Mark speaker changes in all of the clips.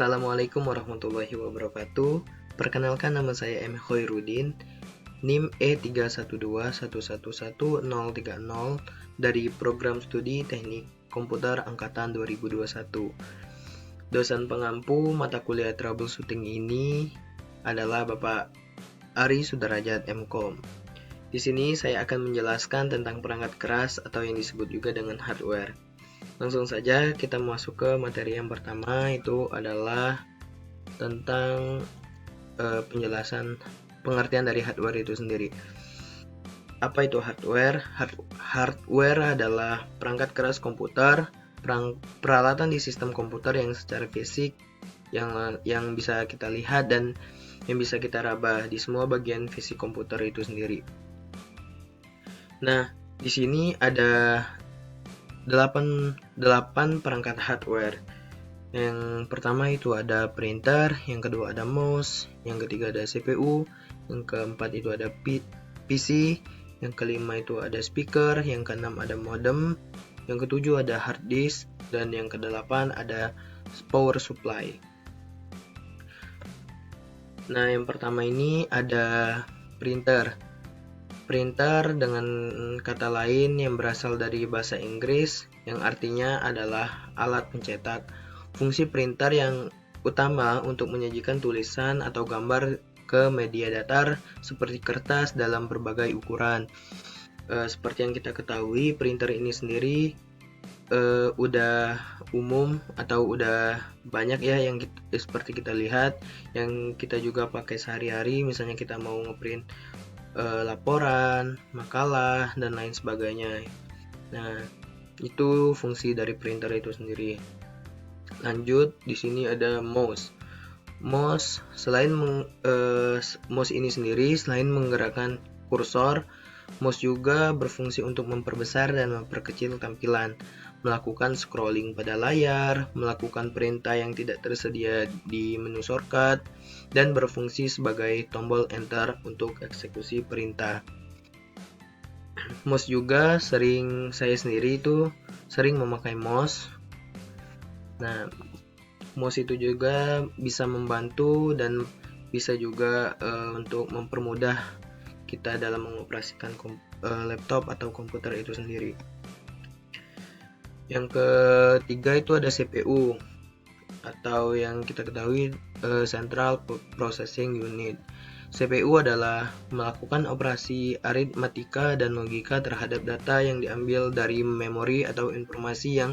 Speaker 1: Assalamualaikum warahmatullahi wabarakatuh. Perkenalkan, nama saya M. Khoirudin, NIM E3121111030 dari Program Studi Teknik Komputer Angkatan 2021. Dosen pengampu mata kuliah troubleshooting ini adalah Bapak Ari Sudarajat MKom. Di sini saya akan menjelaskan tentang perangkat keras atau yang disebut juga dengan hardware. Langsung saja kita masuk ke materi yang pertama, itu adalah tentang penjelasan pengertian dari hardware itu sendiri. Apa itu hardware? Hardware adalah perangkat keras komputer, peralatan di sistem komputer yang secara fisik yang bisa kita lihat dan yang bisa kita raba di semua bagian fisik komputer itu sendiri. Nah, di sini ada 8 perangkat hardware. Yang pertama itu ada printer, yang kedua ada mouse, yang ketiga ada CPU, yang keempat itu ada PC, yang kelima itu ada speaker, yang keenam ada modem, yang ketujuh ada hard disk, dan yang kedelapan ada power supply. Nah, yang pertama ini ada printer. Printer dengan kata lain yang berasal dari bahasa Inggris yang artinya adalah alat pencetak. Fungsi printer yang utama untuk menyajikan tulisan atau gambar ke media datar seperti kertas dalam berbagai ukuran. Seperti yang kita ketahui, printer ini sendiri udah umum atau udah banyak ya yang seperti kita lihat, yang kita juga pakai sehari-hari. Misalnya kita mau ngeprint laporan, makalah, dan lain sebagainya. Nah, itu fungsi dari printer itu sendiri. Lanjut, di sini ada mouse. Mouse ini sendiri selain menggerakkan kursor, mouse juga berfungsi untuk memperbesar dan memperkecil tampilan, melakukan scrolling pada layar, melakukan perintah yang tidak tersedia di menu shortcut, dan berfungsi sebagai tombol enter untuk eksekusi perintah. Mouse juga saya sendiri itu sering memakai mouse. Nah, mouse itu juga bisa membantu dan bisa juga untuk mempermudah kita dalam mengoperasikan laptop atau komputer itu sendiri. Yang ketiga itu ada CPU atau yang kita ketahui Central Processing Unit. CPU adalah melakukan operasi aritmatika dan logika terhadap data yang diambil dari memori atau informasi yang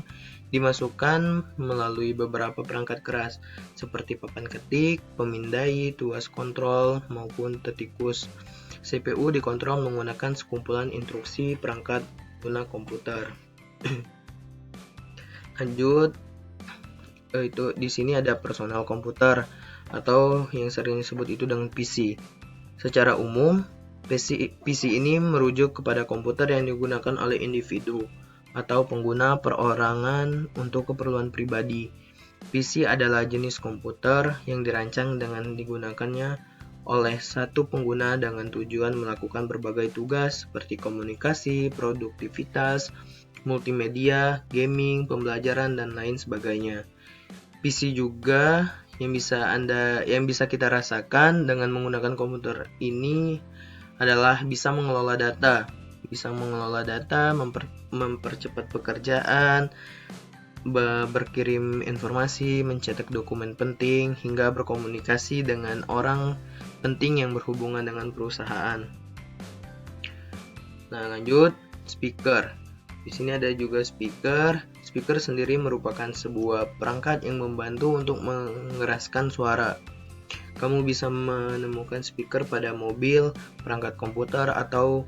Speaker 1: dimasukkan melalui beberapa perangkat keras seperti papan ketik, pemindai, tuas kontrol, maupun tetikus. CPU dikontrol menggunakan sekumpulan instruksi perangkat guna komputer. Lanjut, itu di sini ada personal komputer atau yang sering disebut itu dengan PC. Secara umum, PC ini merujuk kepada komputer yang digunakan oleh individu atau pengguna perorangan untuk keperluan pribadi. PC adalah jenis komputer yang dirancang dengan digunakannya oleh satu pengguna dengan tujuan melakukan berbagai tugas seperti komunikasi, produktivitas, multimedia, gaming, pembelajaran, dan lain sebagainya. PC juga yang bisa kita rasakan dengan menggunakan komputer ini adalah bisa mengelola data, mempercepat pekerjaan, berkirim informasi, mencetak dokumen penting, hingga berkomunikasi dengan orang penting yang berhubungan dengan perusahaan. Nah, lanjut, speaker. Di sini ada juga speaker. Speaker sendiri merupakan sebuah perangkat yang membantu untuk mengeraskan suara. Kamu bisa menemukan speaker pada mobil, perangkat komputer, atau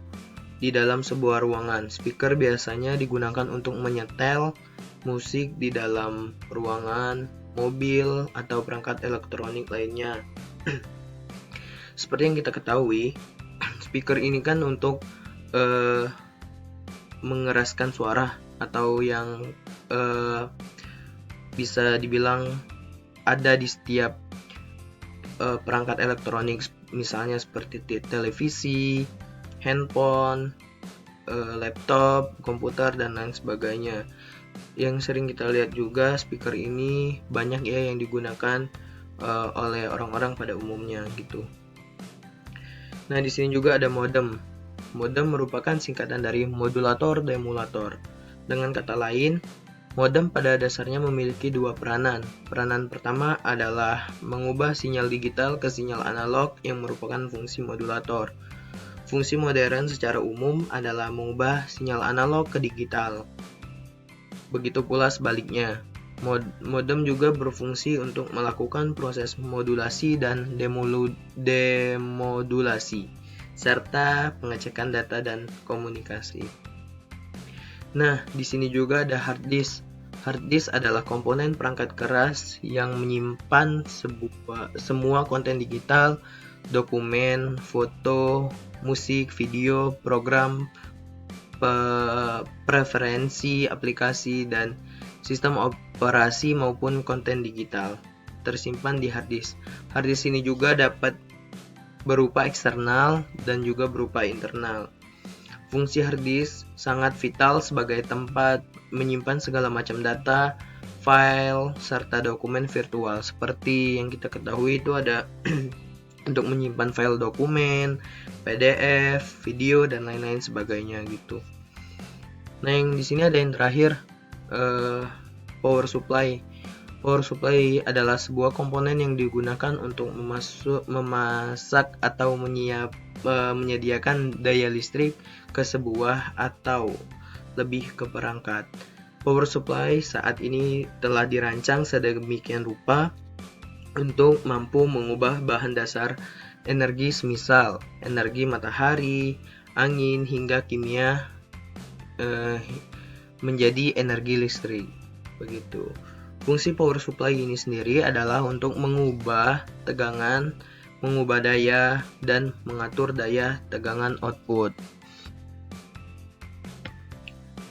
Speaker 1: di dalam sebuah ruangan. Speaker biasanya digunakan untuk menyetel musik di dalam ruangan, mobil, atau perangkat elektronik lainnya. Seperti yang kita ketahui, speaker ini kan untuk mengeraskan suara atau yang bisa dibilang ada di setiap perangkat elektronik, misalnya seperti televisi, handphone, laptop, komputer, dan lain sebagainya. Yang sering kita lihat juga speaker ini banyak ya yang digunakan oleh orang-orang pada umumnya gitu. Nah, di sini juga ada modem. Modem merupakan singkatan dari modulator demulator. Dengan kata lain, modem pada dasarnya memiliki dua peranan. Peranan pertama adalah mengubah sinyal digital ke sinyal analog yang merupakan fungsi modulator. Fungsi modern secara umum adalah mengubah sinyal analog ke digital. Begitu pula sebaliknya. Modem juga berfungsi untuk melakukan proses modulasi dan demodulasi, serta pengecekan data dan komunikasi. Nah, di sini juga ada hard disk. Hard disk adalah komponen perangkat keras yang menyimpan semua konten digital, dokumen, foto, musik, video, program, preferensi aplikasi, dan sistem operasi maupun konten digital tersimpan di hard disk. Hard disk ini juga dapat berupa eksternal dan juga berupa internal. Fungsi hard disk sangat vital sebagai tempat menyimpan segala macam data, file, serta dokumen virtual. Seperti yang kita ketahui itu ada untuk menyimpan file dokumen, PDF, video, dan lain-lain sebagainya gitu. Nah, yang di sini ada yang terakhir, power supply. Power supply adalah sebuah komponen yang digunakan untuk memasak atau menyediakan daya listrik ke sebuah atau lebih ke perangkat. Power supply saat ini telah dirancang sedemikian rupa untuk mampu mengubah bahan dasar energi semisal energi matahari, angin, hingga kimia menjadi energi listrik. Begitu. Fungsi power supply ini sendiri adalah untuk mengubah tegangan, mengubah daya, dan mengatur daya tegangan output.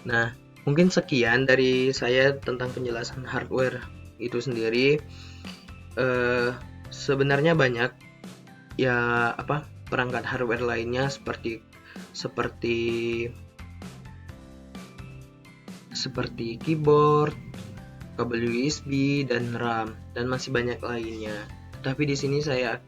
Speaker 1: Nah, mungkin sekian dari saya tentang penjelasan hardware itu sendiri. Sebenarnya banyak ya perangkat hardware lainnya seperti keyboard, kabel USB, dan RAM, dan masih banyak lainnya. Tapi di sini saya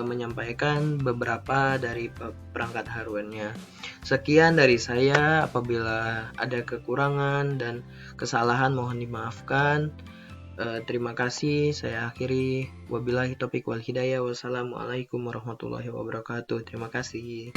Speaker 1: menyampaikan beberapa dari perangkat hardware-nya. Sekian dari saya. Apabila ada kekurangan dan kesalahan mohon dimaafkan. Terima kasih. Saya akhiri. Wabillahi taufiq wal hidayah. Wassalamualaikum warahmatullahi wabarakatuh. Terima kasih.